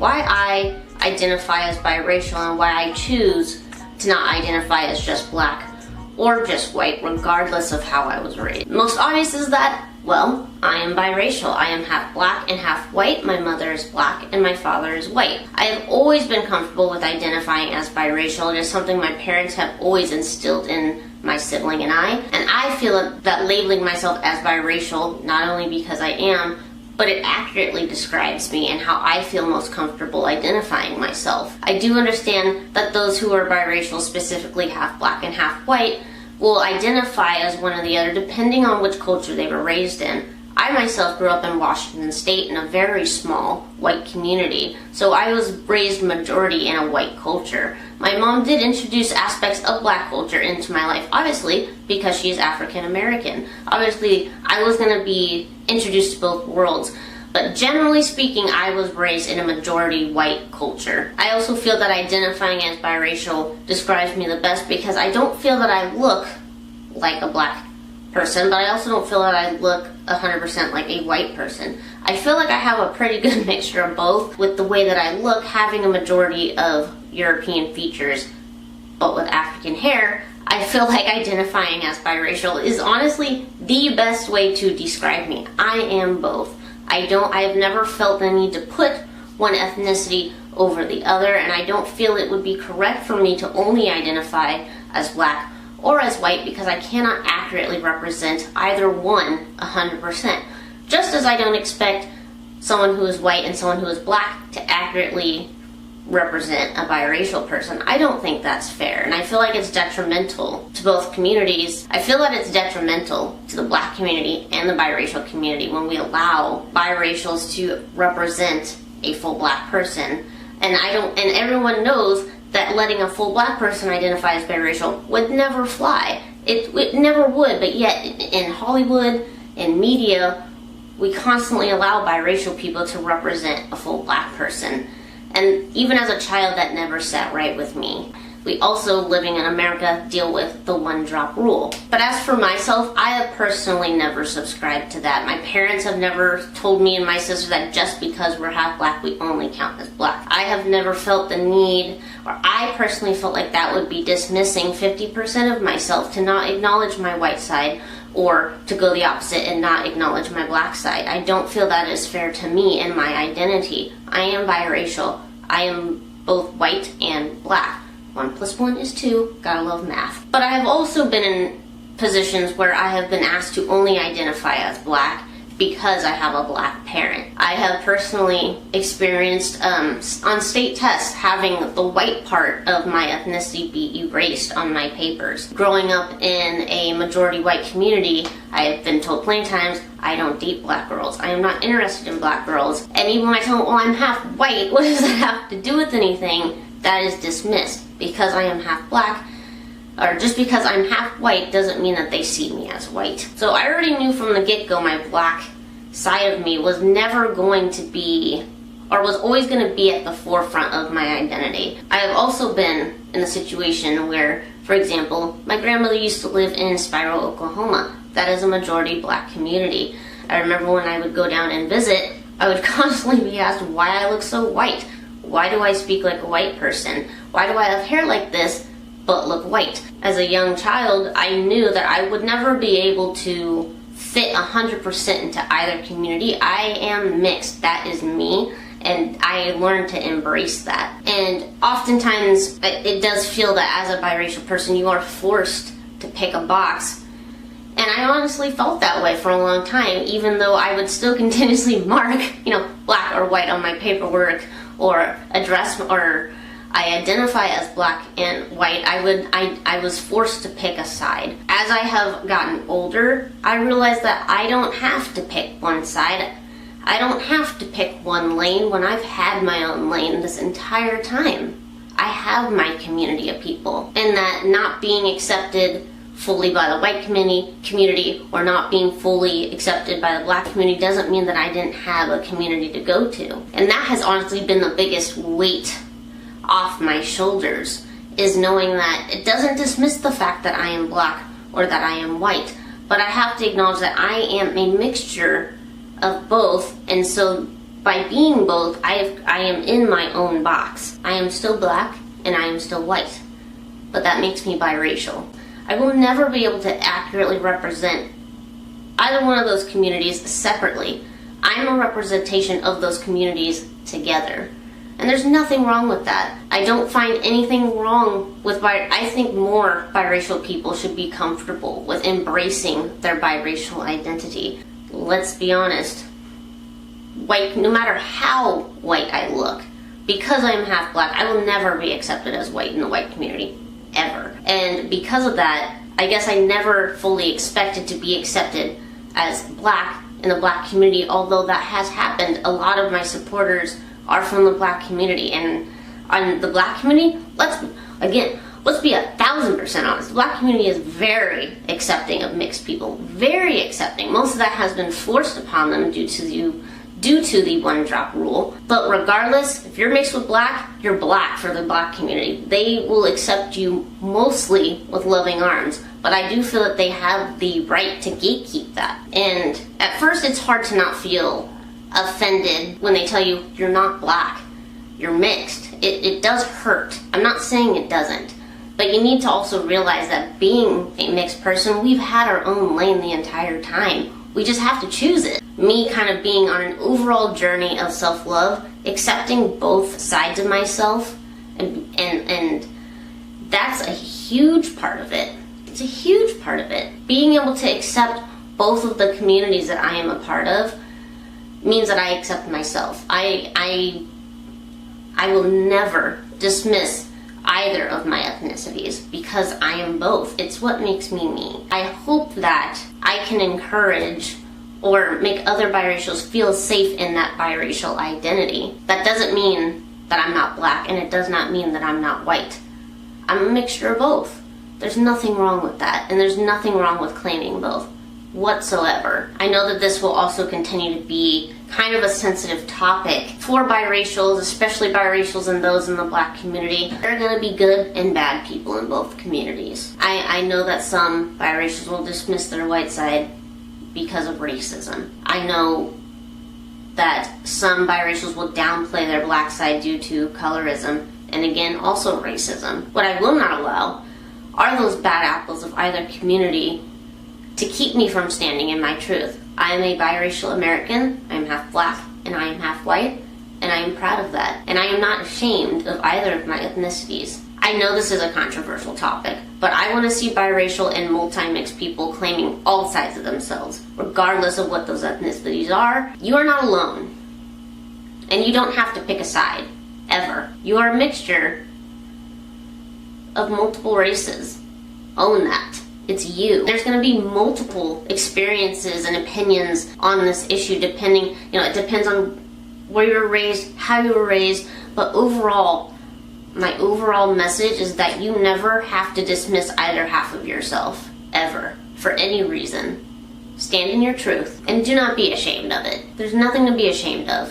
why I identify as biracial and why I choose to not identify as just black or just white, regardless of how I was raised. Most obvious is that, well, I am biracial. I am half black and half white. My mother is black and my father is white. I have always been comfortable with identifying as biracial. It is something my parents have always instilled in my sibling and I feel that labeling myself as biracial, not only because I am, but it accurately describes me and how I feel most comfortable identifying myself. I do understand that those who are biracial, specifically half black and half white, will identify as one or the other depending on which culture they were raised in. I myself grew up in Washington State in a very small white community, so I was raised majority in a white culture. My mom did introduce aspects of black culture into my life, obviously, because she is African American. Obviously, I was going to be introduced to both worlds, but generally speaking, I was raised in a majority white culture. I also feel that identifying as biracial describes me the best because I don't feel that I look like a black person, but I also don't feel that I look 100% like a white person. I feel like I have a pretty good mixture of both, with the way that I look having a majority of European features, but with African hair. I feel like identifying as biracial is honestly the best way to describe me. I am both. I have never felt the need to put one ethnicity over the other, and I don't feel it would be correct for me to only identify as black or as white because I cannot accurately represent either one 100%. Just as I don't expect someone who is white and someone who is black to accurately represent a biracial person. I don't think that's fair, and I feel like it's detrimental to both communities. I feel that it's detrimental to the black community and the biracial community when we allow biracials to represent a full black person. And everyone knows that letting a full black person identify as biracial would never fly. It never would, but yet in Hollywood, in media, we constantly allow biracial people to represent a full black person. And even as a child, that never sat right with me. We also, living in America, deal with the one-drop rule. But as for myself, I have personally never subscribed to that. My parents have never told me and my sister that just because we're half black, we only count as black. I have never felt the need, or I personally felt like that would be dismissing 50% of myself to not acknowledge my white side, or to go the opposite and not acknowledge my black side. I don't feel that is fair to me and my identity. I am biracial. I am both white and black. 1 + 1 is 2, gotta love math. But I have also been in positions where I have been asked to only identify as black because I have a black parent. I have personally experienced on state tests having the white part of my ethnicity be erased on my papers. Growing up in a majority white community, I have been told plenty of times, I don't date black girls. I am not interested in black girls. And even when I tell them, well, I'm half white, what does that have to do with anything? That is dismissed. Because I am half black, or just because I'm half white doesn't mean that they see me as white. So I already knew from the get-go my black side of me was never going to be, or was always going to be at the forefront of my identity. I have also been in a situation where, for example, my grandmother used to live in Spiral, Oklahoma. That is a majority black community. I remember when I would go down and visit, I would constantly be asked why I look so white. Why do I speak like a white person? Why do I have hair like this but look white? As a young child, I knew that I would never be able to fit 100% into either community. I am mixed. That is me. And I learned to embrace that. And oftentimes, it does feel that as a biracial person, you are forced to pick a box. And I honestly felt that way for a long time, even though I would still continuously mark, black or white on my paperwork, or address, or I identify as black and white. I was forced to pick a side. As I have gotten older, I realized that I don't have to pick one side. I don't have to pick one lane when I've had my own lane this entire time. I have my community of people, and that not being accepted fully by the white community or not being fully accepted by the black community doesn't mean that I didn't have a community to go to. And that has honestly been the biggest weight off my shoulders, is knowing that it doesn't dismiss the fact that I am black or that I am white, but I have to acknowledge that I am a mixture of both, and so by being both, I am in my own box. I am still black and I am still white, but that makes me biracial. I will never be able to accurately represent either one of those communities separately. I'm a representation of those communities together. And there's nothing wrong with that. I don't find anything wrong with I think more biracial people should be comfortable with embracing their biracial identity. Let's be honest. White, no matter how white I look, because I'm half black, I will never be accepted as white in the white community, ever. And because of that, I guess I never fully expected to be accepted as black in the black community, although that has happened. A lot of my supporters are from the black community, and on the black community, let's be 1,000% honest. The black community is very accepting of mixed people, very accepting. Most of that has been forced upon them due to the one-drop rule. But regardless, if you're mixed with black, you're black for the black community. They will accept you mostly with loving arms. But I do feel that they have the right to gatekeep that. And at first, it's hard to not feel offended when they tell you you're not black, you're mixed. It does hurt. I'm not saying it doesn't. But you need to also realize that being a mixed person, we've had our own lane the entire time. We just have to choose it. Me kind of being on an overall journey of self-love, accepting both sides of myself, and that's a huge part of it. It's a huge part of it. Being able to accept both of the communities that I am a part of means that I accept myself. I will never dismiss either of my ethnicities because I am both. It's what makes me me. I hope that I can encourage or make other biracials feel safe in that biracial identity. That doesn't mean that I'm not black, and it does not mean that I'm not white. I'm a mixture of both. There's nothing wrong with that, and there's nothing wrong with claiming both whatsoever. I know that this will also continue to be kind of a sensitive topic for biracials, especially biracials and those in the black community. There are going to be good and bad people in both communities. I know that some biracials will dismiss their white side because of racism. I know that some biracials will downplay their black side due to colorism, and again, also racism. What I will not allow are those bad apples of either community to keep me from standing in my truth. I am a biracial American, I am half black, and I am half white, and I am proud of that. And I am not ashamed of either of my ethnicities. I know this is a controversial topic, but I want to see biracial and multi-mixed people claiming all sides of themselves, regardless of what those ethnicities are. You are not alone, and you don't have to pick a side, ever. You are a mixture of multiple races. Own that. It's you. There's going to be multiple experiences and opinions on this issue depending, it depends on where you were raised, how you were raised, but overall, my overall message is that you never have to dismiss either half of yourself, ever, for any reason. Stand in your truth, and do not be ashamed of it. There's nothing to be ashamed of.